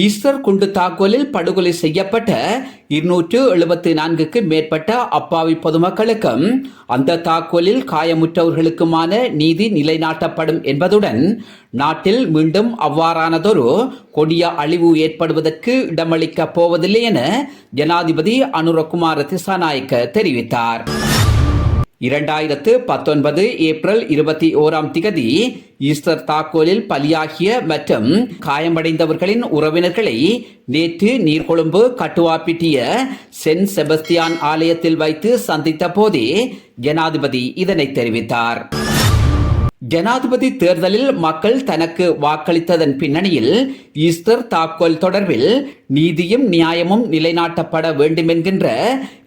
Easter குண்டு தாக்குதலில் படுகொலை செய்யப்பட்ட 274க்கு மேற்பட்ட அப்பாவி பொதுமக்களுக்கும் அந்த தாக்குதலில் காயமுற்றவர்களுக்குமான நீதி நிலைநாட்டப்படும் என்பதுடன் நாட்டில் மீண்டும் அவ்வாறானதொரு கொடிய அழிவு ஏற்படுவதற்கு இடமளிக்கப் போவதில்லை என ஜனாதிபதி அனுரகுமார திசாநாயக்க தெரிவித்தார். 2019 ஏப்ரல் 21 ஈஸ்டர் தாக்குதலில் பலியாகிய மற்றும் காயமடைந்தவர்களின் உறவினர்களை நேற்று நீர்கொழும்பு கட்டுவாப்பிட்டிய சென்ட் செபஸ்தியான் ஆலயத்தில் வைத்து சந்தித்த போதே ஜனாதிபதி இதனை தெரிவித்தார். ஜனாதிபதி தேர்தலில் மக்கள் தனக்கு வாக்களித்ததன் பின்னணியில் ஈஸ்டர் தாக்குதல் தொடர்பில் நீதியும் நியாயமும் நிலைநாட்டப்பட வேண்டும் என்கின்ற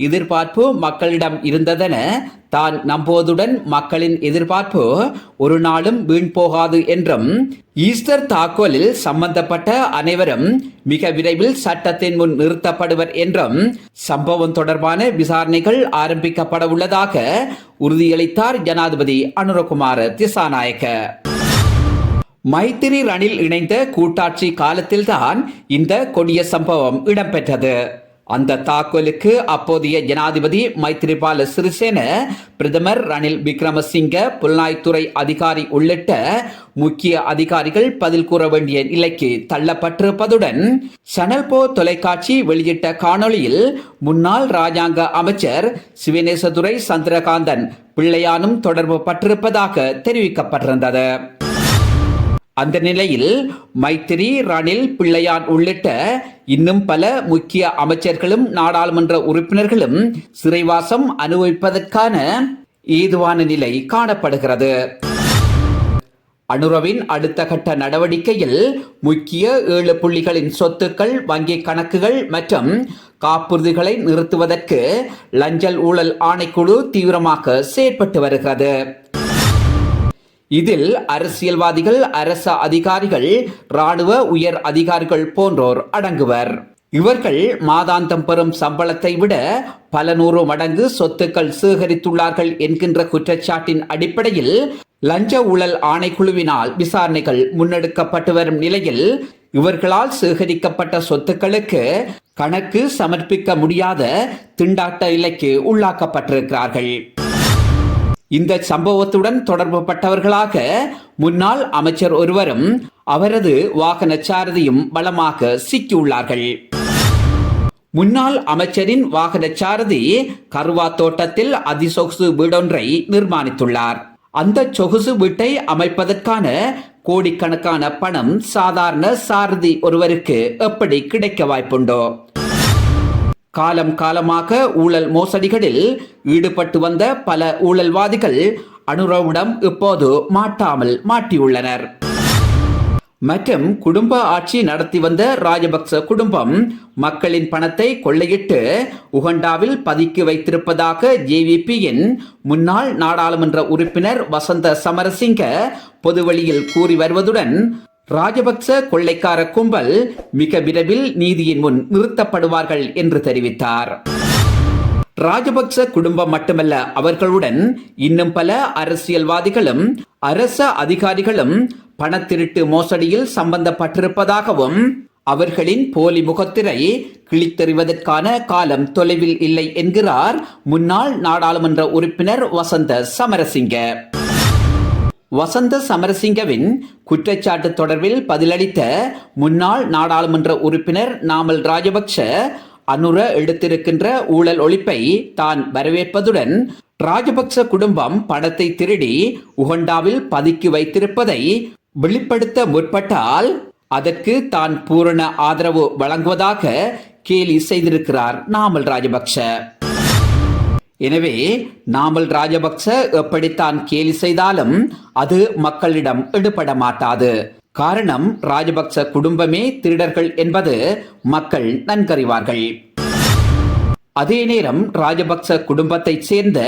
எதிர்பார்ப்பு மக்களிடம் இருந்ததென தான் நம்புவதுடன் மக்களின் எதிர்பார்ப்பு ஒரு நாளும் வீண் போகாது என்றும் ஈஸ்டர் தாக்குதலில் சம்பந்தப்பட்ட அனைவரும் மிக விரைவில் சட்டத்தின் முன் நிறுத்தப்படுவர் என்றும் சம்பவம் தொடர்பான விசாரணைகள் ஆரம்பிக்கப்பட உள்ளதாக உறுதியளித்தார் ஜனாதிபதி அனுரகுமார திசாநாயக்க. மைத்திரி ரணில் இணைந்த கூட்டாட்சி காலத்தில்தான் இந்த கொடிய சம்பவம் இடம்பெற்றது. அந்த தாக்குதலுக்கு அப்போதைய ஜனாதிபதி மைத்திரிபால சிறிசேன, பிரதமர் ரணில் விக்ரமசிங்க, புலனாய்த்துறை அதிகாரி உள்ளிட்ட முக்கிய அதிகாரிகள் பதில் கூற வேண்டிய நிலைக்கு தள்ளப்பட்டிருப்பதுடன் சனல் போ தொலைக்காட்சி வெளியிட்ட காணொளியில் முன்னாள் ராஜாங்க அமைச்சர் சிவனேசதுரை சந்திரகாந்தன் பிள்ளையானும் தொடர்பு பட்டிருப்பதாக தெரிவிக்கப்பட்டிருந்தது. அந்த நிலையில் மைத்திரி, ரணில், பிள்ளையான் உள்ளிட்ட இன்னும் பல முக்கிய அமைச்சர்களும் நாடாளுமன்ற உறுப்பினர்களும் சிறைவாசம் அனுபவிப்பதற்கான ஏதுவான நிலை காணப்படுகிறது. அனுரவின் அடுத்த கட்ட நடவடிக்கையில் முக்கிய 7 புள்ளிகளின் சொத்துக்கள், வங்கி கணக்குகள் மற்றும் காப்புறுதிகளை நிறுத்துவதற்கு லஞ்சல் ஊழல் ஆணைக்குழு தீவிரமாக செயற்பட்டு வருகிறது. இதில் அரசியல்வாதிகள், அரச அதிகாரிகள், இராணுவ உயர் அதிகாரிகள் போன்றோர் அடங்குவர். இவர்கள் மாதாந்தம் பெறும் சம்பளத்தை விட பல 100 மடங்கு சொத்துக்கள் சேகரித்துள்ளார்கள் என்கின்ற குற்றச்சாட்டின் அடிப்படையில் லஞ்ச ஊழல் ஆணைக்குழுவினால் விசாரணைகள் முன்னெடுக்கப்பட்டு வரும் நிலையில் இவர்களால் சேகரிக்கப்பட்ட சொத்துக்களுக்கு கணக்கு சமர்ப்பிக்க முடியாத திண்டாட்ட நிலைக்கு உள்ளாக்கப்பட்டிருக்கிறார்கள். இந்த சம்பவத்துடன் தொடர்பு பட்டவர்களாக முன்னாள் அமைச்சர் ஒருவரும் அவரது வாகன சாரதியும் பலமாக சிக்கியுள்ளார்கள். முன்னாள் அமைச்சரின் வாகன சாரதி கருவா தோட்டத்தில் அதிசொகுசு வீடொன்றை நிர்மாணித்துள்ளார். அந்த சொகுசு வீட்டை அமைப்பதற்கான கோடிக்கணக்கான பணம் சாதாரண சாரதி ஒருவருக்கு எப்படி கிடைக்க வாய்ப்புண்டோ? காலம் காலமாக ஊழல் மோசடிகளில் ஈடுபட்டு வந்த பல ஊழல்வாதிகள் அனுரவிடம் இப்போது மாட்டாமல் மாட்டியுள்ளனர். மற்றும் குடும்ப ஆட்சி நடத்தி வந்த ராஜபக்ச குடும்பம் மக்களின் பணத்தை கொள்ளையிட்டு உகண்டாவில் பதுக்கி வைத்திருப்பதாக ஜேவிபியின் முன்னாள் நாடாளுமன்ற உறுப்பினர் வசந்த சமரசிங்க பொதுவெளியில் கூறி வருவதுடன் ராஜபக்ச கொள்ளைக்கார கும்பல் மிக விரைவில் நீதியின் முன் நிறுத்தப்படுவார்கள் என்று தெரிவித்தார். ராஜபக்ச குடும்பம் மட்டுமல்ல, அவர்களுடன் இன்னும் பல அரசியல்வாதிகளும் அரச அதிகாரிகளும் பணத்திருட்டு மோசடியில் சம்பந்தப்பட்டிருப்பதாகவும் அவர்களின் போலி முகத்திரை கிழித்தெறிவதற்கான காலம் தொலைவில் இல்லை என்கிறார் முன்னாள் நாடாளுமன்ற உறுப்பினர் வசந்த சமரசிங்க. வசந்த சமரசிங்கவின் குற்றச்சாட்டு தொடர்பில் பதிலளித்த முன்னாள் நாடாளுமன்ற உறுப்பினர் நாமல் ராஜபக்ஷ, அனுர எடுத்திருக்கின்ற ஊழல் ஒழிப்பை தான் வரவேற்பதுடன் ராஜபக்ச குடும்பம் பணத்தை திருடி உகண்டாவில் பதுக்கி வைத்திருப்பதை வெளிப்படுத்த முற்பட்டால் அதற்கு தான் பூரண ஆதரவு வழங்குவதாக கேலி செய்திருக்கிறார் நாமல் ராஜபக்ஷ. எனவே நாமல் ராஜபக்ச எப்படித்தான் கேலி செய்தாலும் அது மக்களிடம் எடுபட மாட்டாது. காரணம், ராஜபக்ச குடும்பமே திருடர்கள் என்பது மக்கள் நன்கறிவார்கள். அதே நேரம் ராஜபக்ச குடும்பத்தை சேர்ந்த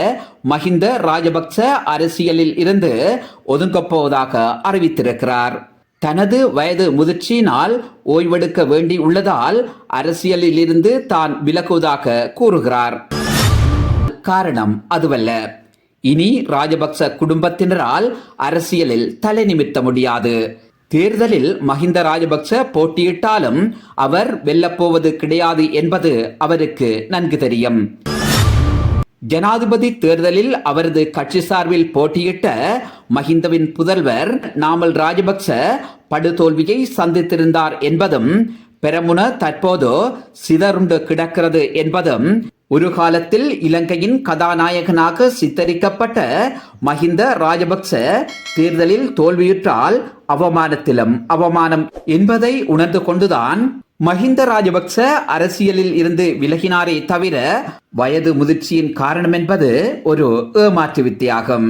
மஹிந்த ராஜபக்ச அரசியலில் இருந்து ஒதுங்கப் போவதாக அறிவித்திருக்கிறார். தனது வயது முதிர்ச்சியினால் ஓய்வெடுக்க வேண்டி உள்ளதால் அரசியலில் இருந்து தான் விலகுவதாக கூறுகிறார். காரணம் அதுவல்ல, இனி ராஜபக்ச குடும்பத்தினரால் அரசியலில் தலை நிமிர்த்த முடியாது. தேர்தலில் மஹிந்த ராஜபக்ச போட்டியிட்டாலும் அவர் வெல்லப்போவது கிடையாது என்பது அவருக்கு நன்கு தெரியும். ஜனாதிபதி தேர்தலில் அவரது கட்சி சார்பில் போட்டியிட்ட மஹிந்தவின் புதல்வர் நாமல் ராஜபக்ச படுதோல்வியை சந்தித்திருந்தார் என்பதும், பெரமுன தற்போது சிதறுண்டு கிடக்கிறது என்பதும், ஒரு காலத்தில் இலங்கையின் கதாநாயகனாக சித்தரிக்கப்பட்ட மஹிந்த ராஜபக்ச தேர்தலில் தோல்வியுற்றால் அவமானத்திலும் அவமானம் என்பதை உணர்ந்து கொண்டுதான் மஹிந்த ராஜபக்ச அரசியலில் இருந்து விலகினாரே தவிர வயது முதிர்ச்சியின் காரணம் என்பது ஒரு ஏமாற்று வித்தையாகும்.